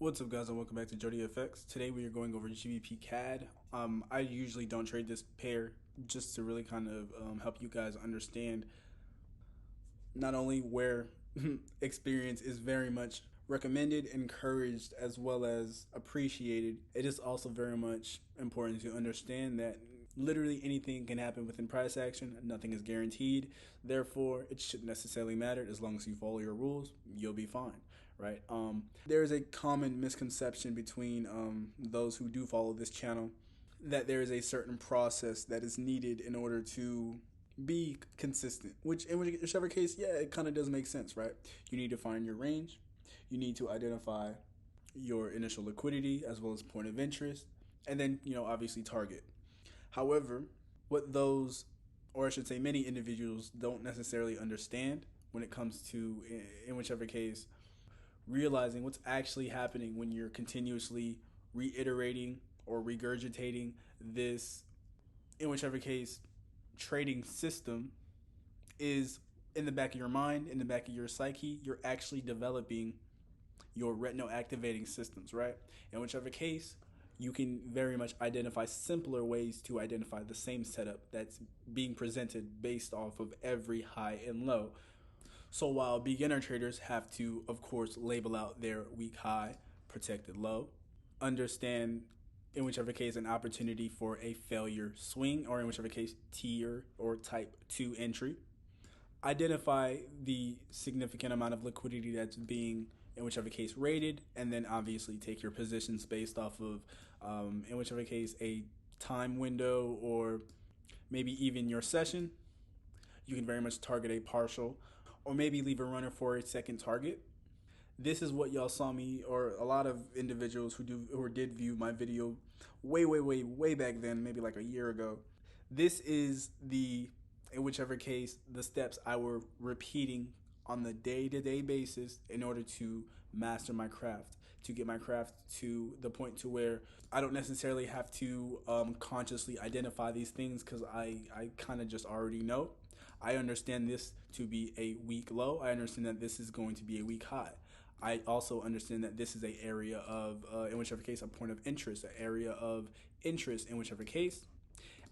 What's up, guys, and welcome back to ROUGEFX. Today we are going over GBP CAD. I usually don't trade this pair just to really kind of help you guys understand not only where experience is very much recommended, encouraged, as well as appreciated. It is also very much important to understand that literally anything can happen within price action. Nothing is guaranteed. Therefore, it shouldn't necessarily matter. As long as you follow your rules, you'll be fine, right? There is a common misconception between those who do follow this channel that there is a certain process that is needed in order to be consistent, which in whichever case, yeah, it kind of does make sense, right? You need to find your range. You need to identify your initial liquidity as well as point of interest, and then, obviously target. However, what those, or I should say many individuals don't necessarily understand when it comes to, in whichever case, realizing what's actually happening when you're continuously reiterating or regurgitating this, in whichever case, trading system is in the back of your mind, in the back of your psyche. You're actually developing your retinal activating systems, right? In whichever case, you can very much identify simpler ways to identify the same setup that's being presented based off of every high and low. So while beginner traders have to, of course, label out their weak high, protected low, understand in whichever case an opportunity for a failure swing, or in whichever case tier or type 2 entry, identify the significant amount of liquidity that's being in whichever case rated, and then obviously take your positions based off of in whichever case a time window or maybe even your session. You can very much target a partial or maybe leave a runner for a second target. This is what y'all saw me, or a lot of individuals who did view my video way back then, maybe like a year ago. This is in whichever case, the steps I were repeating on the day-to-day basis in order to master my craft, to get my craft to the point to where I don't necessarily have to consciously identify these things, because I kind of just already know. I understand this to be a weak low. I understand that this is going to be a weak high. I also understand that this is an area of, in whichever case, a point of interest, an area of interest, in whichever case.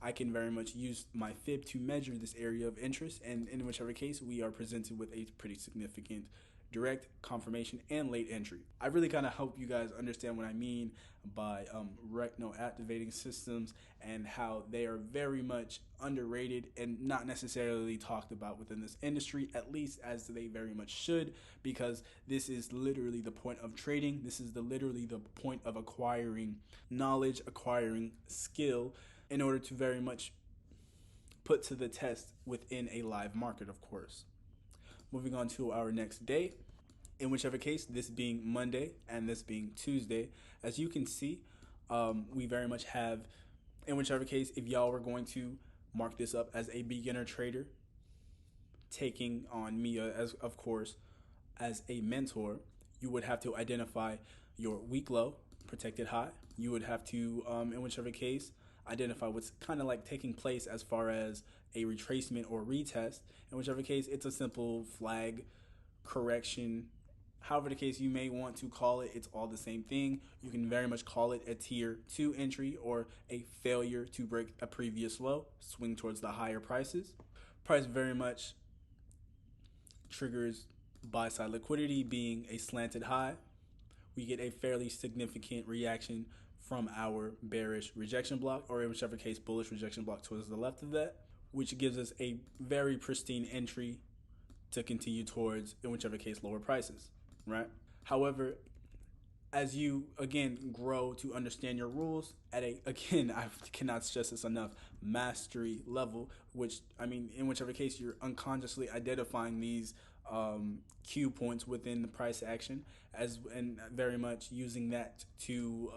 I can very much use my fib to measure this area of interest, and in whichever case, we are presented with a pretty significant direct, confirmation, and late entry. I really kind of hope you guys understand what I mean by retinal activating systems and how they are very much underrated and not necessarily talked about within this industry, at least as they very much should, because this is literally the point of trading. This is literally the point of acquiring knowledge, acquiring skill, in order to very much put to the test within a live market, of course. Moving on to our next day, in whichever case, this being Monday and this being Tuesday, as you can see, we very much have, in whichever case, if y'all were going to mark this up as a beginner trader, taking on me as, of course, as a mentor, you would have to identify your weak low, protected high. You would have to, in whichever case, identify what's kind of like taking place as far as a retracement or retest. In whichever case, it's a simple flag correction. However the case you may want to call it, it's all the same thing. You can very much call it a tier 2 entry or a failure to break a previous low, swing towards the higher prices. Price very much triggers buy side liquidity being a slanted high. We get a fairly significant reaction from our bearish rejection block, or in whichever case bullish rejection block towards the left of that, which gives us a very pristine entry to continue towards, in whichever case, lower prices, right? However, as you again grow to understand your rules at again, I cannot stress this enough, mastery level, which I mean, in whichever case you're unconsciously identifying these cue points within the price action, and very much using that to,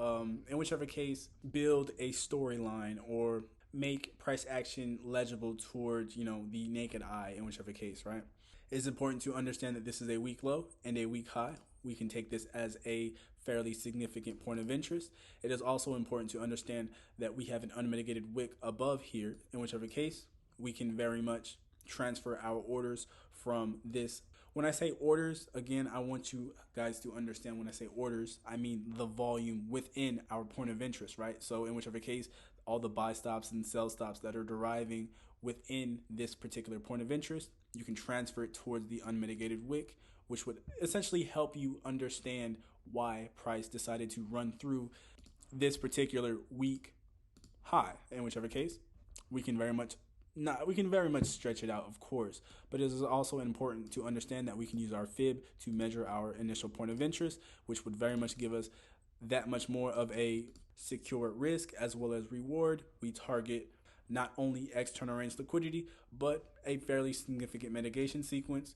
in whichever case, build a storyline or make price action legible towards, the naked eye, in whichever case, right? It's important to understand that this is a weak low and a weak high. We can take this as a fairly significant point of interest. It is also important to understand that we have an unmitigated wick above here, in whichever case we can very much transfer our orders from this When I say orders, again, I want you guys to understand when I say orders, I mean the volume within our point of interest, right? So in whichever case, all the buy stops and sell stops that are deriving within this particular point of interest, you can transfer it towards the unmitigated wick, which would essentially help you understand why price decided to run through this particular week high. In whichever case, we can very much not we can very much stretch it out, of course, but it is also important to understand that we can use our fib to measure our initial point of interest, which would very much give us that much more of a secure risk as well as reward. We target not only external range liquidity, but a fairly significant mitigation sequence,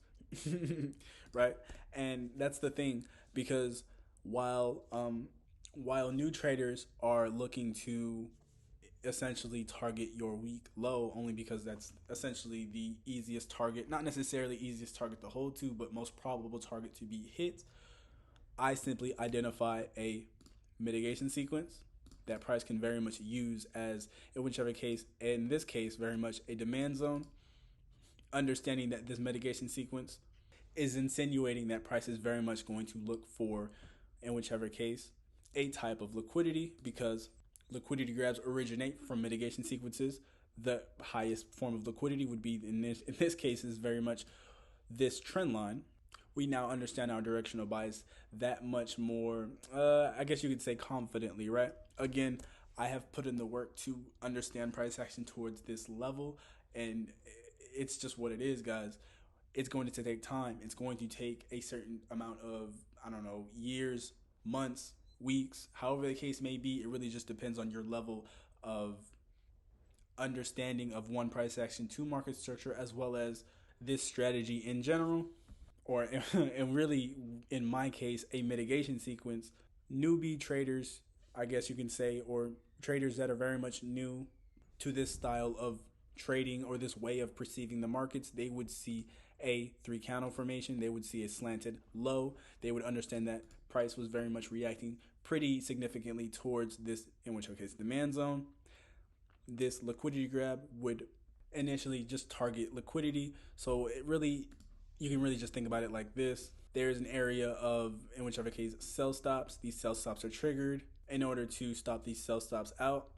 right? And that's the thing, because while while new traders are looking to essentially target your weak low, only because that's essentially the easiest target, not necessarily easiest target to hold to, but most probable target to be hit, I simply identify a mitigation sequence that price can very much use as, in whichever case, in this case, very much a demand zone, understanding that this mitigation sequence is insinuating that price is very much going to look for, in whichever case, a type of liquidity, because liquidity grabs originate from mitigation sequences. The highest form of liquidity would be, in this case, is very much this trend line. We now understand our directional bias that much more, I guess you could say confidently, right? Again, I have put in the work to understand price action towards this level, and it's just what it is, guys. It's going to take time. It's going to take a certain amount of, I don't know, years, months, weeks, however the case may be. It really just depends on your level of understanding of one, price action, two, market structure, as well as this strategy in general, or and really in my case, a mitigation sequence. Newbie traders, I guess you can say, or traders that are very much new to this style of trading or this way of perceiving the markets, they would see a three candle formation, they would see a slanted low, they would understand that price was very much reacting pretty significantly towards this, in which case, demand zone. This liquidity grab would initially just target liquidity. So it really, you can really just think about it like this. There's an area of, in whichever case, sell stops. These sell stops are triggered. In order to stop these sell stops out,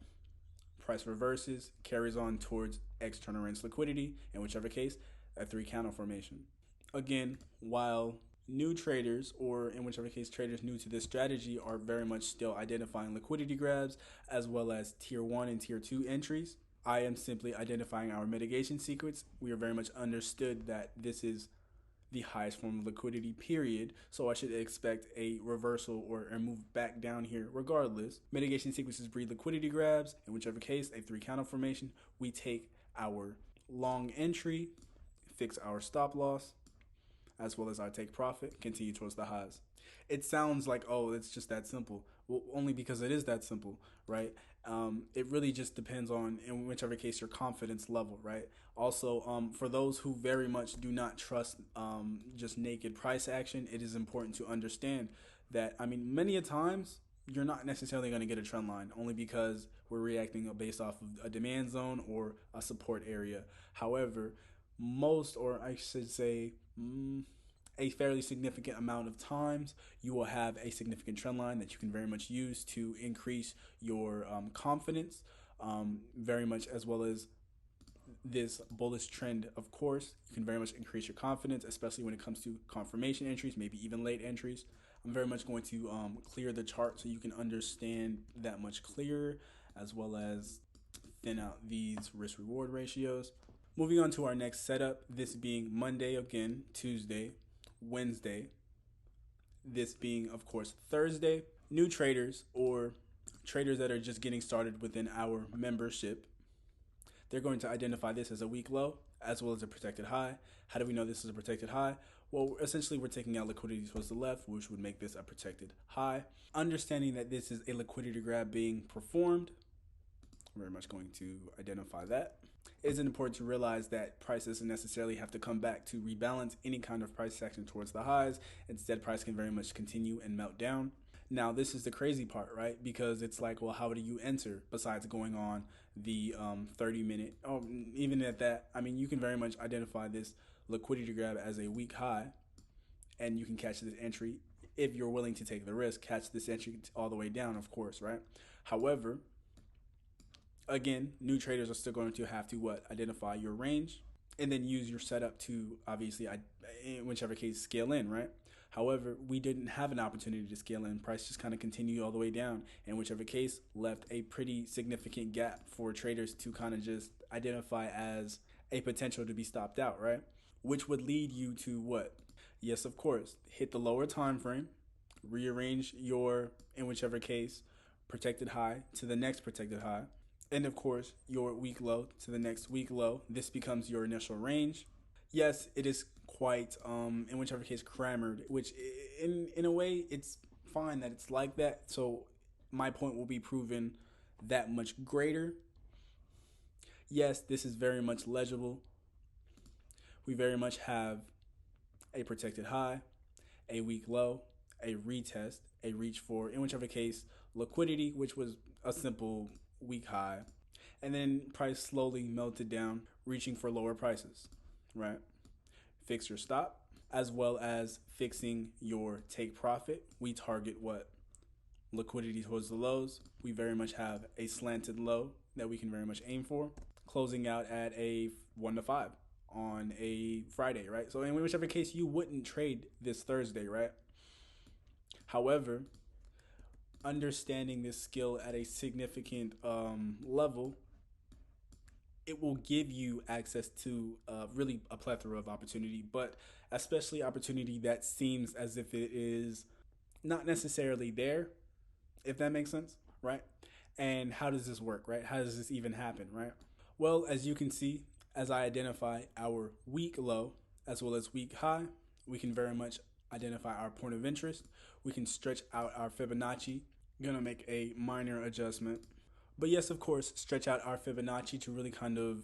price reverses, carries on towards external range liquidity, in whichever case, a three candle formation. Again, while new traders, or in whichever case traders new to this strategy, are very much still identifying liquidity grabs as well as tier 1 and tier 2 entries, I am simply identifying our mitigation sequence. We are very much understood that this is the highest form of liquidity, period. So I should expect a reversal or a move back down here regardless. Mitigation sequences breed liquidity grabs. In whichever case, a three candle formation. We take our long entry, fix our stop loss, as well as our take profit, continue towards the highs. It sounds like, oh, it's just that simple. Well, only because it is that simple, right? It really just depends on, in whichever case, your confidence level, right? Also, for those who very much do not trust just naked price action, it is important to understand that, I mean, many a times you're not necessarily going to get a trend line, only because we're reacting based off of a demand zone or a support area. However, most, or I should say, a fairly significant amount of times, you will have a significant trend line that you can very much use to increase your confidence, very much, as well as this bullish trend. Of course, you can very much increase your confidence, especially when it comes to confirmation entries, maybe even late entries. I'm very much going to clear the chart so you can understand that much clearer, as well as thin out these risk reward ratios. Moving on to our next setup, this being Monday, again, Tuesday, Wednesday, this being, of course, Thursday. New traders, or traders that are just getting started within our membership, they're going to identify this as a weak low as well as a protected high. How do we know this is a protected high? Well, essentially, we're taking out liquidity towards the left, which would make this a protected high. Understanding that this is a liquidity grab being performed, we're very much going to identify that. It is important to realize that price doesn't necessarily have to come back to rebalance any kind of price action towards the highs. Instead, price can very much continue and melt down. Now, this is the crazy part, right? Because it's like, well, how do you enter besides going on the 30-minute? Oh, even at that, I mean, you can very much identify this liquidity grab as a weak high. and you can catch this entry if you're willing to take the risk, catch this entry all the way down, of course, right? However, again, new traders are still going to have to what? Identify your range and then use your setup to obviously, in whichever case, scale in, right? However, we didn't have an opportunity to scale in. Price just kind of continued all the way down, in whichever case left a pretty significant gap for traders to kind of just identify as a potential to be stopped out, right? Which would lead you to what? Yes, of course, hit the lower time frame, rearrange your, in whichever case, protected high to the next protected high, and of course your week low to the next week low. This becomes your initial range. Yes, it is quite in whichever case crammered, which in a way it's fine that it's like that. So my point will be proven that much greater. Yes, this is very much legible. We very much have a protected high, a weak low, a retest, a reach for, in whichever case, liquidity, which was a simple weak high, and then price slowly melted down, reaching for lower prices, right? Fix your stop, as well as fixing your take profit. We target what? Liquidity towards the lows. We very much have a slanted low that we can very much aim for, closing out at a 1 to 5 on a Friday, right? So in whichever case, you wouldn't trade this Thursday, right? However, understanding this skill at a significant level, it will give you access to really a plethora of opportunity, but especially opportunity that seems as if it is not necessarily there, if that makes sense, right? And how does this work, right? How does this even happen, right? Well, as you can see, as I identify our weak low as well as weak high, we can very much identify our point of interest. We can stretch out our Fibonacci. I'm gonna make a minor adjustment. But yes, of course, stretch out our Fibonacci to really kind of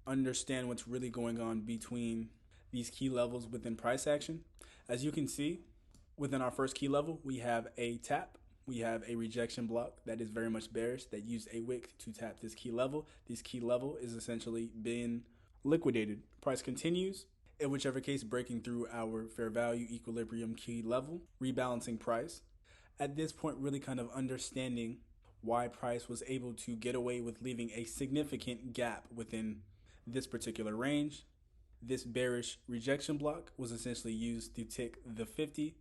understand what's really going on between these key levels within price action. As you can see, within our first key level, we have a tap. We have a rejection block that is very much bearish that used a wick to tap this key level. This key level is essentially been liquidated. Price continues, in whichever case breaking through our fair value equilibrium key level, rebalancing price. At this point, really kind of understanding why price was able to get away with leaving a significant gap within this particular range. This bearish rejection block was essentially used to tick the 50,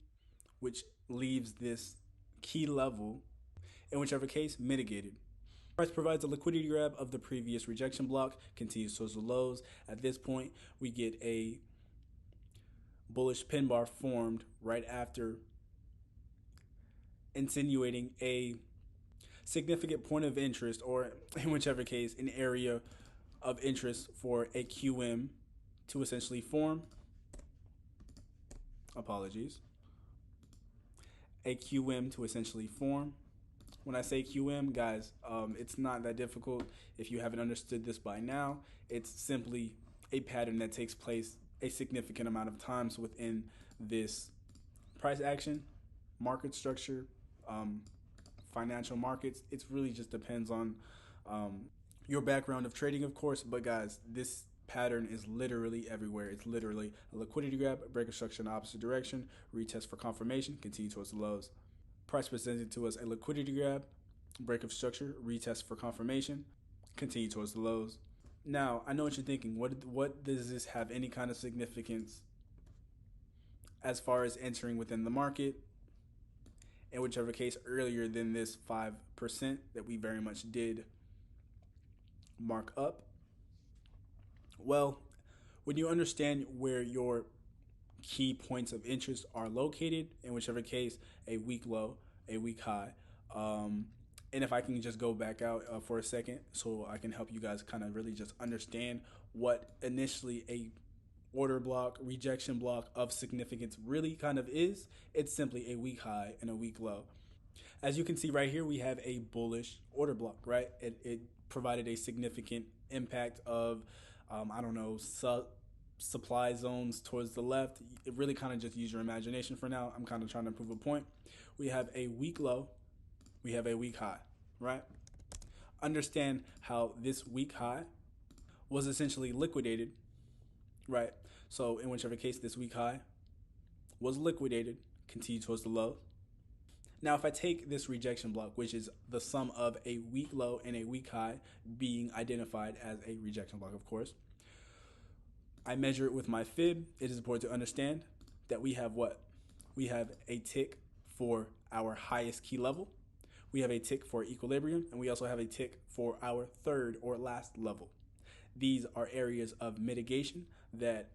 which leaves this key level, in whichever case, mitigated. Price provides a liquidity grab of the previous rejection block, continues towards the lows. At this point, we get a bullish pin bar formed right after insinuating a significant point of interest, or in whichever case, an area of interest for a QM to essentially form. Apologies. A QM to essentially form. When I say QM, guys, it's not that difficult. If you haven't understood this by now, it's simply a pattern that takes place a significant amount of times within this price action, market structure, financial markets. It really just depends on your background of trading, of course. But guys, this pattern is literally everywhere. It's literally a liquidity grab, a break of structure in the opposite direction, retest for confirmation, continue towards the lows. Price presented to us a liquidity grab, break of structure, retest for confirmation, continue towards the lows. Now, I know what you're thinking. What does this have any kind of significance as far as entering within the market? In whichever case, earlier than this 5% that we very much did mark up. Well, when you understand where your key points of interest are located, in whichever case, a weak low, a weak high, and if I can just go back out for a second so I can help you guys kind of really just understand what initially a order block, rejection block of significance really kind of is. It's simply a weak high and a weak low. As you can see right here, we have a bullish order block, right? It provided a significant impact of, I don't know, supply zones towards the left. It really kind of just use your imagination for now. I'm kind of trying to prove a point. We have a weak low. We have a weak high, right? Understand how this weak high was essentially liquidated, right? So in whichever case, this weak high was liquidated, continued towards the low. Now, if I take this rejection block, which is the sum of a weak low and a weak high being identified as a rejection block, of course, I measure it with my fib. It is important to understand that we have what? We have a tick for our highest key level. We have a tick for equilibrium, and we also have a tick for our third or last level. These are areas of mitigation that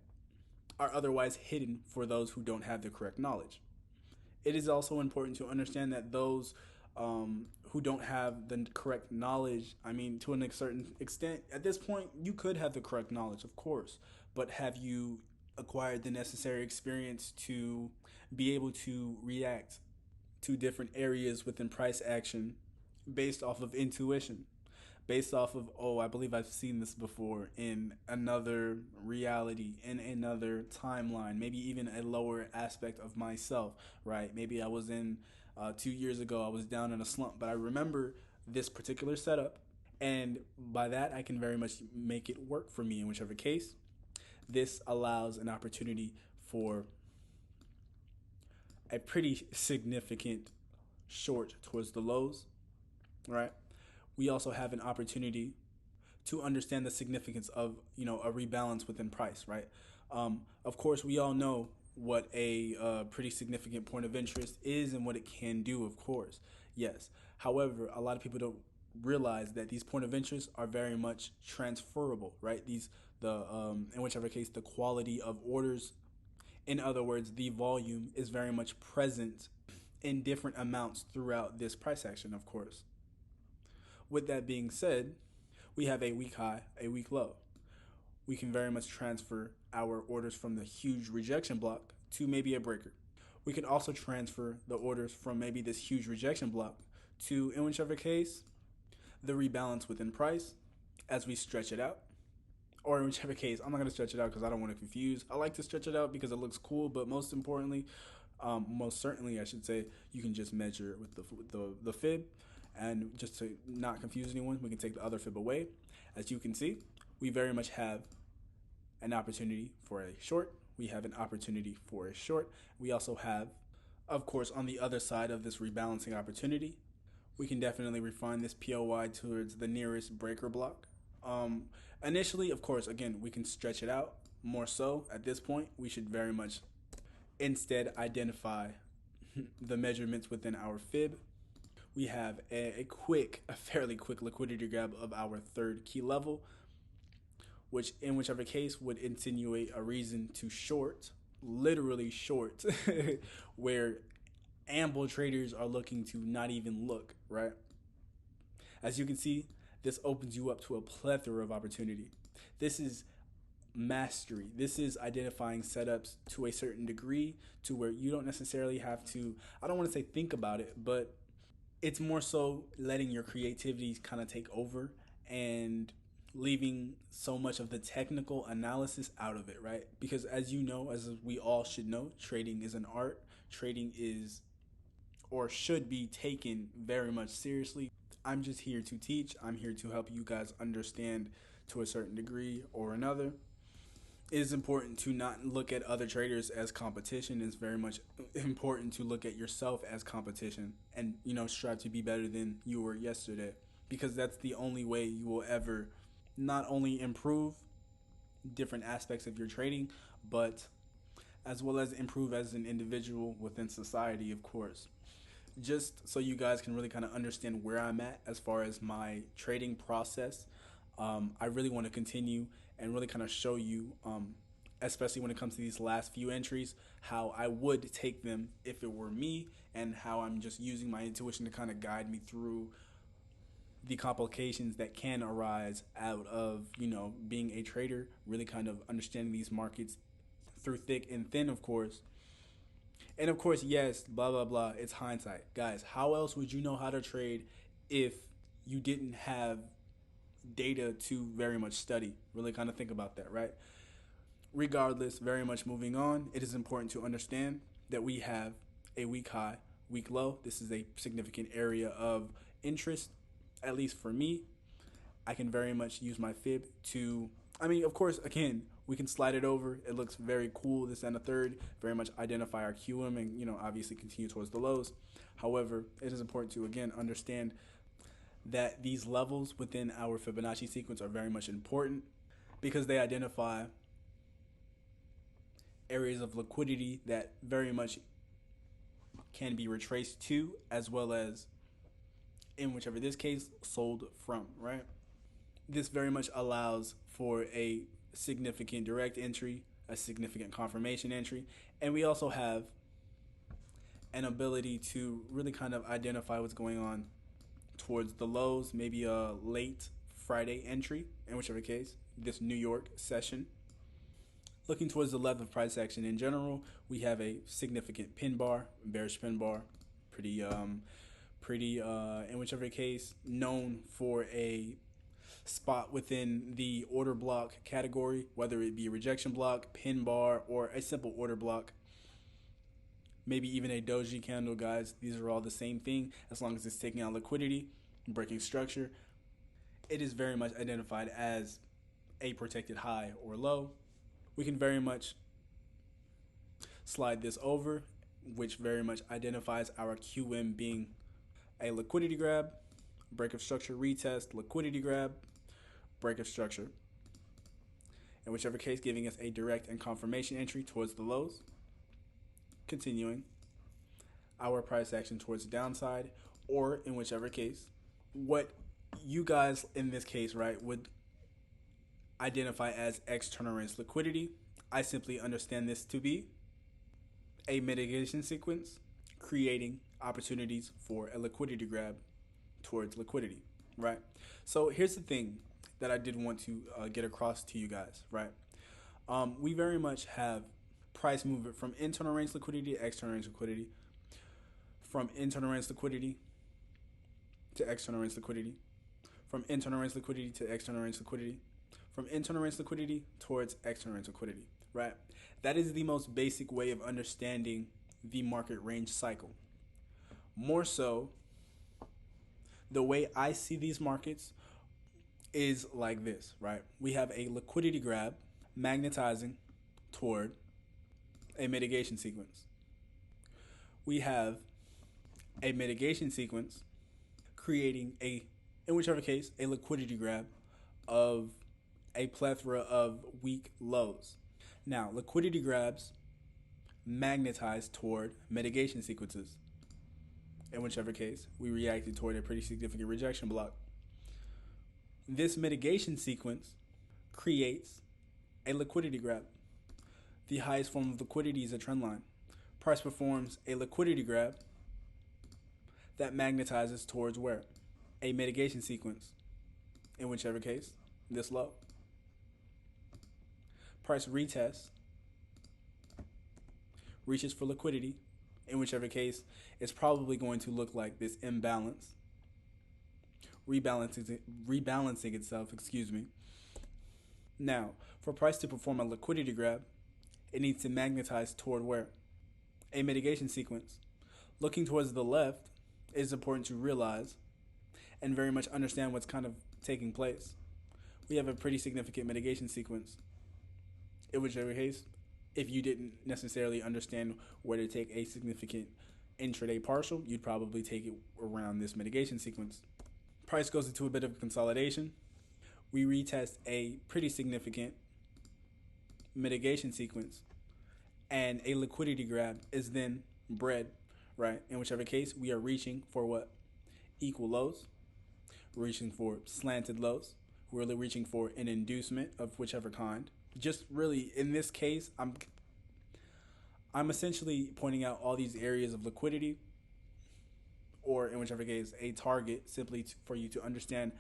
are otherwise hidden for those who don't have the correct knowledge. It is also important to understand that those who don't have the correct knowledge, I mean, to a certain extent, at this point, you could have the correct knowledge, of course, but have you acquired the necessary experience to be able to react to different areas within price action based off of intuition? Based off of, oh, I believe I've seen this before in another reality, in another timeline, maybe even a lower aspect of myself, right? Maybe I was in 2 years ago, I was down in a slump, but I remember this particular setup, and by that, I can very much make it work for me in whichever case. This allows an opportunity for a pretty significant short towards the lows, right? We also have an opportunity to understand the significance of a rebalance within price, right? Of course, we all know what a pretty significant point of interest is and what it can do. Of course, yes. However, a lot of people don't realize that these point of interest are very much transferable, right? In whichever case, the quality of orders, in other words, the volume is very much present in different amounts throughout this price action, of course. With that being said, we have a weak high, a weak low. We can very much transfer our orders from the huge rejection block to maybe a breaker. We can also transfer the orders from maybe this huge rejection block to, in whichever case, the rebalance within price as we stretch it out. Or in whichever case, I'm not going to stretch it out because I don't want to confuse. I like to stretch it out because it looks cool, but most importantly, most certainly, I should say, you can just measure it with the fib. And just to not confuse anyone, we can take the other fib away. As you can see, we very much have an opportunity for a short. We have an opportunity for a short. We also have, of course, on the other side of this rebalancing opportunity, we can definitely refine this POI towards the nearest breaker block. Initially, of course, again, we can stretch it out more so. At this point, we should very much instead identify the measurements within our fib. We have a fairly quick liquidity grab of our third key level, which in whichever case would insinuate a reason to short, literally short, where ample traders are looking to not even look, right? As you can see, this opens you up to a plethora of opportunity. This is mastery. This is identifying setups to a certain degree to where you don't necessarily have to, I don't want to say think about it, but it's more so letting your creativity kind of take over and leaving so much of the technical analysis out of it, right? Because as you know, as we all should know, trading is an art. Trading is or should be taken very much seriously. I'm just here to teach. I'm here to help you guys understand to a certain degree or another. It is important to not look at other traders as competition. It's very much important to look at yourself as competition and, strive to be better than you were yesterday, because that's the only way you will ever not only improve different aspects of your trading, but as well as improve as an individual within society, of course. Just so you guys can really kind of understand where I'm at as far as my trading process, I really want to continue and really kind of show you, especially when it comes to these last few entries, how I would take them if it were me, and how I'm just using my intuition to kind of guide me through the complications that can arise out of, being a trader, really kind of understanding these markets through thick and thin, of course. And of course, yes, blah, blah, blah, it's hindsight. Guys, how else would you know how to trade if you didn't have data to very much study? Really kind of think about that, right? Regardless, very much moving on, it is important to understand that we have a weak high, weak low. This is a significant area of interest, at least for me. I can very much use my fib to I mean, of course, again, we can slide it over. It looks very cool, this and a third. Very much identify our QM and, obviously continue towards the lows. However, it is important to, again, understand that these levels within our Fibonacci sequence are very much important because they identify areas of liquidity that very much can be retraced to, as well as, in whichever this case, sold from, right? This very much allows for a significant direct entry, a significant confirmation entry, and we also have an ability to really kind of identify what's going on towards the lows, maybe a late Friday entry, in whichever case, this New York session. Looking towards the left of price action in general, we have a significant pin bar, bearish pin bar, pretty in whichever case, known for a spot within the order block category, whether it be a rejection block, pin bar, or a simple order block. Maybe even a doji candle, guys. These are all the same thing as long as it's taking out liquidity, breaking structure. It is very much identified as a protected high or low. We can very much slide this over, which very much identifies our QM being a liquidity grab, break of structure, retest, liquidity grab, break of structure. In whichever case, giving us a direct and confirmation entry towards the lows. Continuing our price action towards the downside, or in whichever case, what you guys in this case, right, would identify as external range liquidity. I simply understand this to be a mitigation sequence creating opportunities for a liquidity grab towards liquidity, right? So here's the thing that I did want to get across to you guys, right? We very much have price movement from internal range liquidity to external range liquidity, from internal range liquidity to external range liquidity, from internal range liquidity to external range liquidity, from internal range liquidity towards external range liquidity, right? That is the most basic way of understanding the market range cycle. More so, the way I see these markets is like this, right? We have a liquidity grab magnetizing toward a mitigation sequence. We have a mitigation sequence creating in whichever case, a liquidity grab of a plethora of weak lows. Now, liquidity grabs magnetize toward mitigation sequences. In whichever case, we reacted toward a pretty significant rejection block. This mitigation sequence creates a liquidity grab. The highest form of liquidity is a trend line. Price performs a liquidity grab that magnetizes towards where? A mitigation sequence. In whichever case, this low. Price retests, reaches for liquidity. In whichever case, it's probably going to look like this imbalance, rebalancing itself, Now, for price to perform a liquidity grab, it needs to magnetize toward where? A mitigation sequence. Looking towards the left, it is important to realize and very much understand what's kind of taking place. We have a pretty significant mitigation sequence. In whichever case, if you didn't necessarily understand where to take a significant intraday partial, you'd probably take it around this mitigation sequence. Price goes into a bit of consolidation. We retest a pretty significant mitigation sequence, and a liquidity grab is then bred, right? In whichever case, we are reaching for what? Equal lows. We're reaching for slanted lows. We're really reaching for an inducement of whichever kind. Just really, in this case, I'm essentially pointing out all these areas of liquidity, or in whichever case, a target, simply for you to understand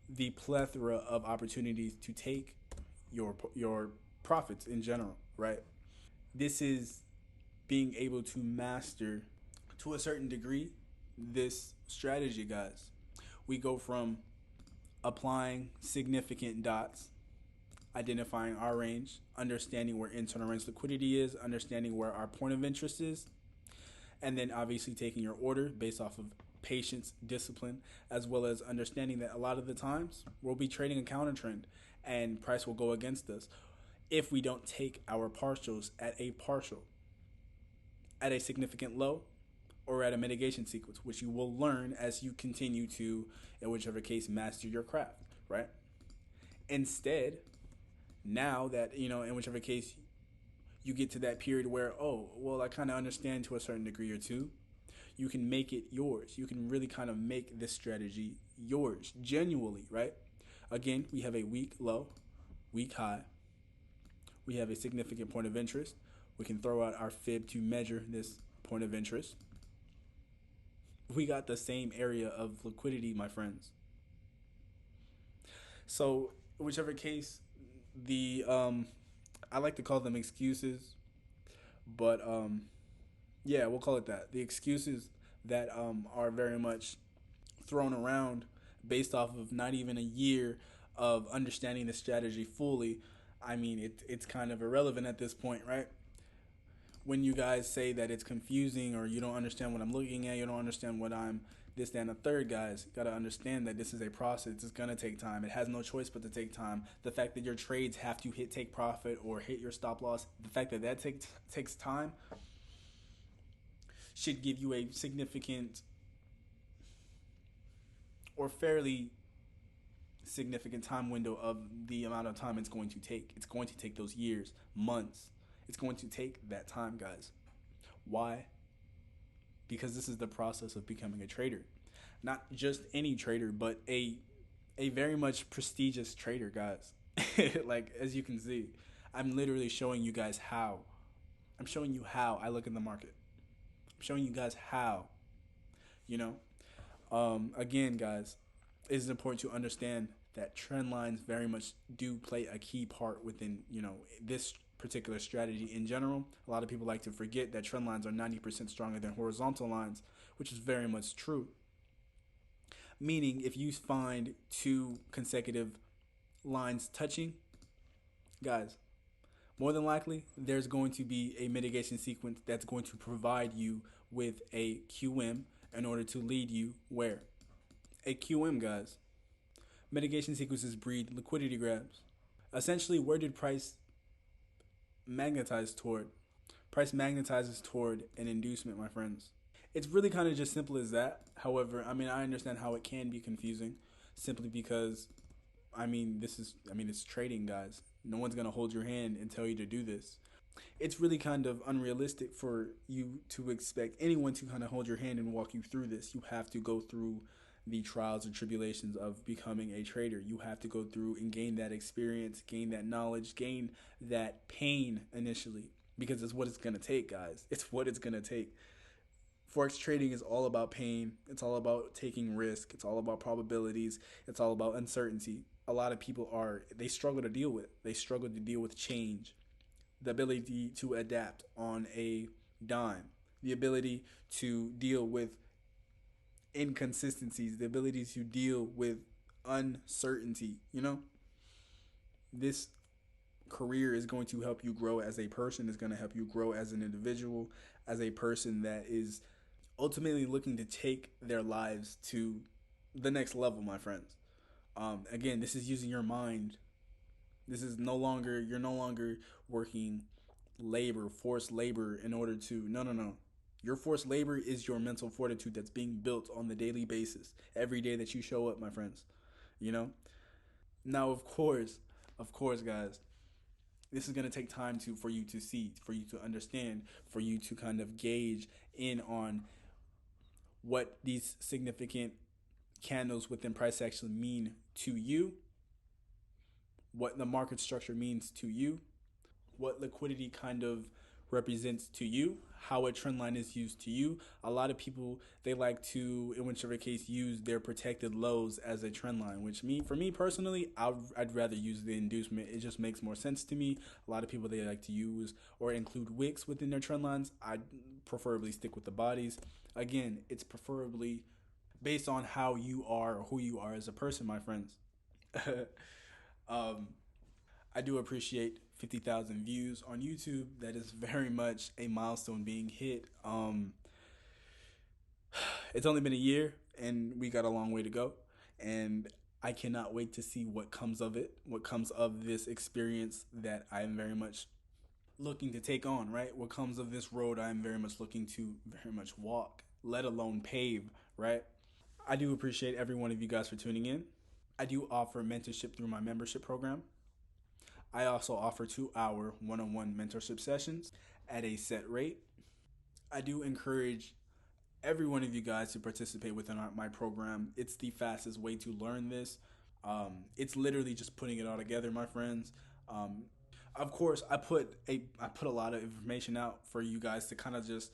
the plethora of opportunities to take your profits in general, right? This is being able to master, to a certain degree, this strategy, guys. We go from applying significant dots, identifying our range, understanding where internal range liquidity is, understanding where our point of interest is, and then obviously taking your order based off of patience, discipline, as well as understanding that a lot of the times we'll be trading a counter trend, and price will go against us if we don't take our partials at a significant low or at a mitigation sequence, which you will learn as you continue to, in whichever case, master your craft, right? Instead, now that, in whichever case you get to that period where, oh, well, I kind of understand to a certain degree or two, you can make it yours. You can really kind of make this strategy yours, genuinely, right? Again, we have a weak low, weak high. We have a significant point of interest. We can throw out our fib to measure this point of interest. We got the same area of liquidity, my friends. So, whichever case, the I like to call them excuses, but yeah, we'll call it that. The excuses that are very much thrown around based off of not even a year of understanding the strategy fully. I mean, it's kind of irrelevant at this point, right? When you guys say that it's confusing or you don't understand what I'm looking at, you don't understand what I'm this, that, and the third, guys, got to understand that this is a process. It's going to take time. It has no choice but to take time. The fact that your trades have to hit take profit or hit your stop loss, the fact that takes time should give you a significant or fairly significant time window of the amount of time it's going to take. It's going to take those years, months. It's going to take that time, guys. Why? Because this is the process of becoming a trader. Not just any trader, but a very much prestigious trader, guys. Like, as you can see, I'm literally showing you guys how. I'm showing you how I look in the market. I'm showing you guys how. You know, again, guys, it is important to understand that trend lines very much do play a key part within, this particular strategy in general. A lot of people like to forget that trend lines are 90% stronger than horizontal lines, which is very much true. Meaning, if you find two consecutive lines touching, guys, more than likely, there's going to be a mitigation sequence that's going to provide you with a QM in order to lead you where? A QM, guys. Mitigation sequences breed liquidity grabs. Essentially, where did price magnetize toward? Price magnetizes toward an inducement, my friends. It's really kind of just simple as that. However, I mean, I understand how it can be confusing simply because, it's trading, guys. No one's going to hold your hand and tell you to do this. It's really kind of unrealistic for you to expect anyone to kind of hold your hand and walk you through this. You have to go through the trials and tribulations of becoming a trader. You have to go through and gain that experience, gain that knowledge, gain that pain initially, because it's what it's going to take, guys. It's what it's going to take. Forex trading is all about pain. It's all about taking risk. It's all about probabilities. It's all about uncertainty. A lot of people they struggle to deal with. They struggle to deal with change, the ability to adapt on a dime, the ability to deal with inconsistencies, the ability to deal with uncertainty. This career is going to help you grow as a person, is going to help you grow as an individual, as a person that is ultimately looking to take their lives to the next level, my friends. Again, this is using your mind. You're no longer working forced labor in order to, no. Your forced labor is your mental fortitude that's being built on the daily basis, every day that you show up, my friends. Now, of course, guys, this is going to take time for you to see, for you to understand, for you to kind of gauge in on what these significant candles within price actually mean to you, what the market structure means to you, what liquidity kind of represents to you, how a trend line is used to you. A lot of people, they like to, in whichever case, use their protected lows as a trend line, for me personally, I'd rather use the inducement. It just makes more sense to me. A lot of people, they like to use or include wicks within their trend lines. I'd preferably stick with the bodies. Again, it's preferably based on how you are or who you are as a person, my friends. I do appreciate 50,000 views on YouTube. That is very much a milestone being hit. It's only been a year and we got a long way to go. And I cannot wait to see what comes of it, what comes of this experience that I am very much looking to take on, right? What comes of this road I am very much looking to very much walk, let alone pave, right? I do appreciate every one of you guys for tuning in. I do offer mentorship through my membership program. I also offer 2-hour one-on-one mentorship sessions at a set rate. I do encourage every one of you guys to participate within my program. It's the fastest way to learn this. It's literally just putting it all together, my friends. Um, of course, I put a lot of information out for you guys to kind of just,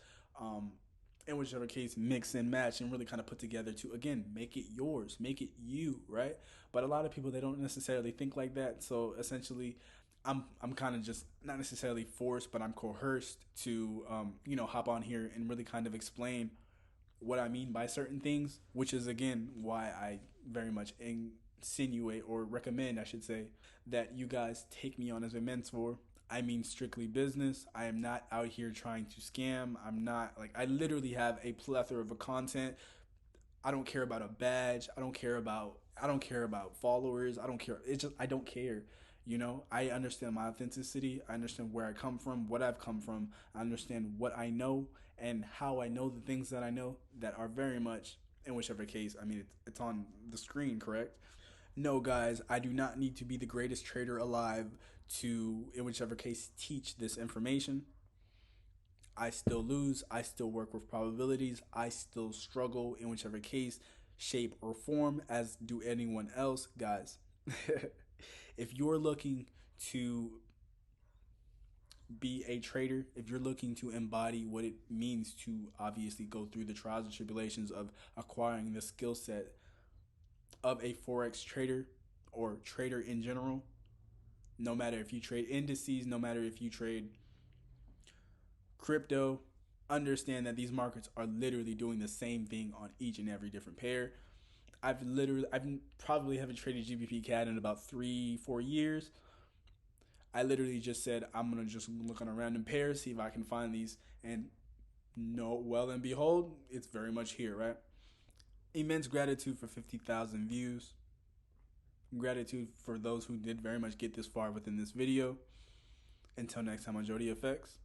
in whichever case, mix and match and really kind of put together to again make it yours, make it you, right? But a lot of people, they don't necessarily think like that. So essentially, I'm kind of just not necessarily forced, but I'm coerced to hop on here and really kind of explain what I mean by certain things, which is again why I very much insinuate or recommend, I should say, that you guys take me on as a mentor. I mean strictly business. I am not out here trying to scam. I'm not like I literally have a plethora of content. I don't care about a badge. I don't care about followers. I don't care. It's just I don't care. I understand my authenticity. I understand where I come from, what I've come from. I understand what I know and how I know the things that I know that are very much in whichever case. I mean, it's on the screen, correct? No, guys, I do not need to be the greatest trader alive to, in whichever case, teach this information. I still lose. I still work with probabilities. I still struggle in whichever case, shape, or form, as do anyone else. Guys, if you're looking to be a trader, if you're looking to embody what it means to obviously go through the trials and tribulations of acquiring the skill set of a Forex trader or trader in general, no matter if you trade indices, no matter if you trade crypto, understand that these markets are literally doing the same thing on each and every different pair. I've probably haven't traded GBP CAD in about 3-4 years. I literally just said I'm gonna just look on a random pair, see if I can find these, and no, well and behold, it's very much here, right? Immense gratitude for 50,000 views. Gratitude for those who did very much get this far within this video. Until next time on ROUGEFX.